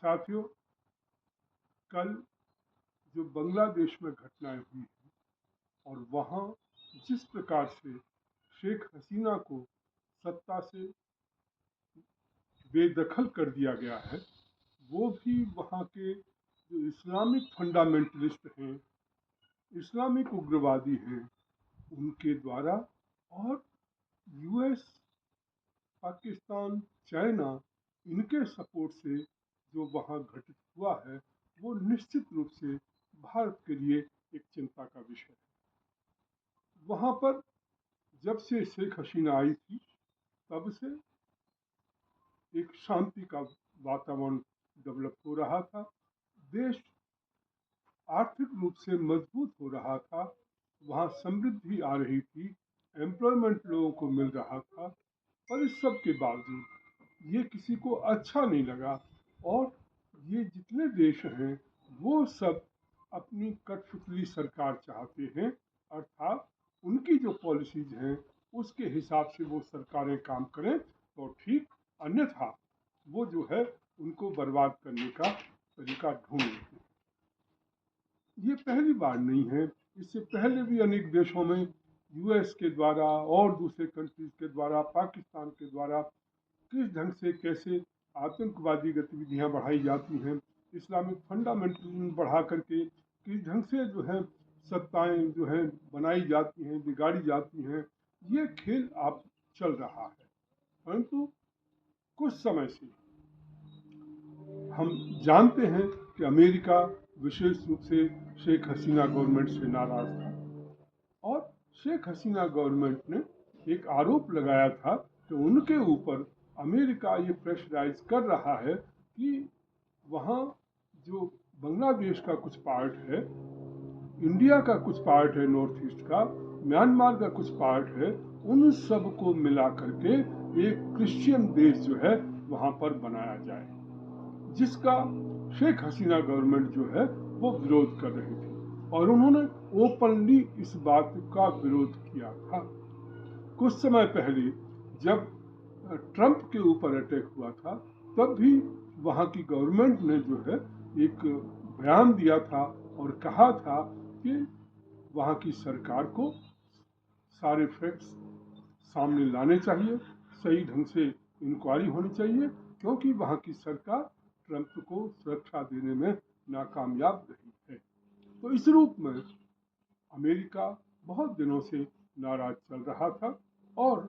साथियों, कल जो बांग्लादेश में घटनाएं हुई हैं और वहाँ जिस प्रकार से शेख हसीना को सत्ता से बेदखल कर दिया गया है, वो भी वहाँ के जो इस्लामिक फंडामेंटलिस्ट हैं, इस्लामिक उग्रवादी हैं, उनके द्वारा और यूएस, पाकिस्तान, चाइना, इनके सपोर्ट से जो वहाँ घटित हुआ है, वो निश्चित रूप से भारत के लिए एक चिंता का विषय है। वहाँ पर जब से शेख हसीना आई थी, तब से एक शांति का वातावरण डेवलप हो रहा था। देश आर्थिक रूप से मजबूत हो रहा था, वहाँ समृद्धि आ रही थी, एम्प्लॉयमेंट लोगों को मिल रहा था। पर इस सब के बावजूद ये किसी को अच्छा नहीं लगा और ये जितने देश हैं वो सब अपनी कठपुतली सरकार चाहते हैं, अर्थात उनकी जो पॉलिसीज हैं उसके हिसाब से वो सरकारें काम करें तो ठीक, अन्यथा वो जो है उनको बर्बाद करने का तरीका ढूंढ लेते हैं। ये पहली बार नहीं है, इससे पहले भी अनेक देशों में यूएस के द्वारा और दूसरे कंट्रीज के द्वारा, पाकिस्तान के द्वारा किस ढंग से कैसे आतंकवादी गतिविधियां बढ़ाई जाती हैं, इस्लामिक फंडामेंटलिज्म बढ़ा करके किस ढंग से जो है सत्ताएं जो है बनाई जाती हैं, बिगाड़ी जाती हैं, ये खेल आप चल रहा है। परंतु कुछ समय से हम जानते हैं कि अमेरिका विशेष रूप से शेख हसीना गवर्नमेंट से नाराज था और शेख हसीना गवर्नमेंट ने एक आरोप लगाया था कि उनके ऊपर अमेरिका ये प्रेशराइज कर रहा है कि वहाँ जो बांग्लादेश का कुछ पार्ट है, इंडिया का कुछ पार्ट है, नॉर्थ ईस्ट का, म्यांमार का कुछ पार्ट है, उन सब को मिला करके एक क्रिश्चियन देश जो है वहाँ पर बनाया जाए, जिसका शेख हसीना गवर्नमेंट जो है वो विरोध कर रही थी और उन्होंने ओपनली इस बात का विरोध किया था। कुछ समय पहले जब ट्रंप के ऊपर अटैक हुआ था, तब भी वहाँ की गवर्नमेंट ने जो है एक बयान दिया था और कहा था कि वहाँ की सरकार को सारे फैक्ट्स सामने लाने चाहिए, सही ढंग से इंक्वायरी होनी चाहिए, क्योंकि वहाँ की सरकार ट्रंप को सुरक्षा देने में नाकामयाब रही है। तो इस रूप में अमेरिका बहुत दिनों से नाराज चल रहा था और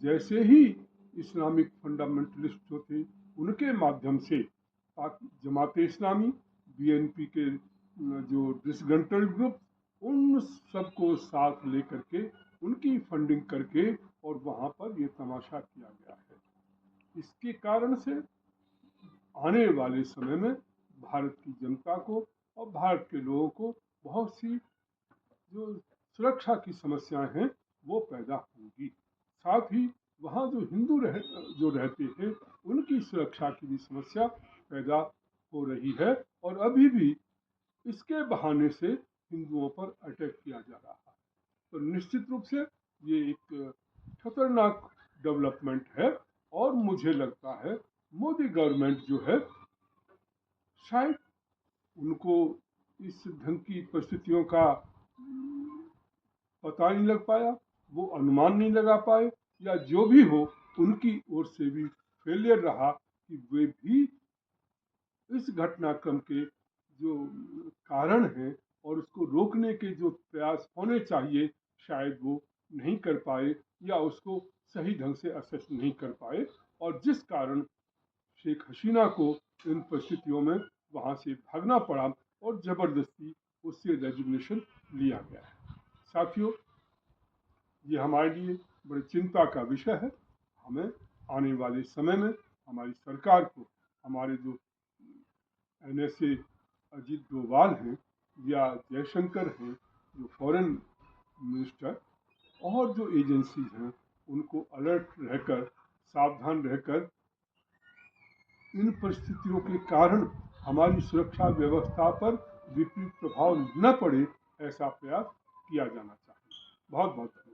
जैसे ही इस्लामिक फंडामेंटलिस्ट जो थे उनके माध्यम से जमाते इस्लामी, बीएनपी के जो डिसग्रंटल्ड ग्रुप, उन सबको साथ लेकर के उनकी फंडिंग करके और वहाँ पर ये तमाशा किया गया है। इसके कारण से आने वाले समय में भारत की जनता को और भारत के लोगों को बहुत सी जो सुरक्षा की समस्याएं हैं वो पैदा होंगी। साथ ही वहाँ जो हिंदू जो रहते हैं उनकी सुरक्षा की भी समस्या पैदा हो रही है और अभी भी इसके बहाने से हिंदुओं पर अटैक किया जा रहा है। तो निश्चित रूप से ये एक खतरनाक डेवलपमेंट है और मुझे लगता है मोदी गवर्नमेंट जो है शायद उनको इस ढंग की परिस्थितियों का पता नहीं लग पाया, वो अनुमान नहीं लगा पाए, या जो भी हो उनकी ओर से भी फेलियर रहा कि वे भी इस घटनाक्रम के जो कारण हैं और उसको रोकने के जो प्रयास होने चाहिए शायद वो नहीं कर पाए या उसको सही ढंग से असेस नहीं कर पाए, और जिस कारण शेख हसीना को इन परिस्थितियों में वहाँ से भागना पड़ा और जबरदस्ती उससे रेजिग्नेशन लिया गया है। साथियों, ये हमारे लिए बड़ी चिंता का विषय है। हमें आने वाले समय में हमारी सरकार को, हमारे जो NSA अजीत डोभाल हैं या जयशंकर हैं जो फॉरेन मिनिस्टर, और जो एजेंसीज हैं उनको अलर्ट रहकर, सावधान रहकर इन परिस्थितियों के कारण हमारी सुरक्षा व्यवस्था पर विपरीत प्रभाव न पड़े, ऐसा प्रयास किया जाना चाहिए। बहुत बहुत धन्यवाद।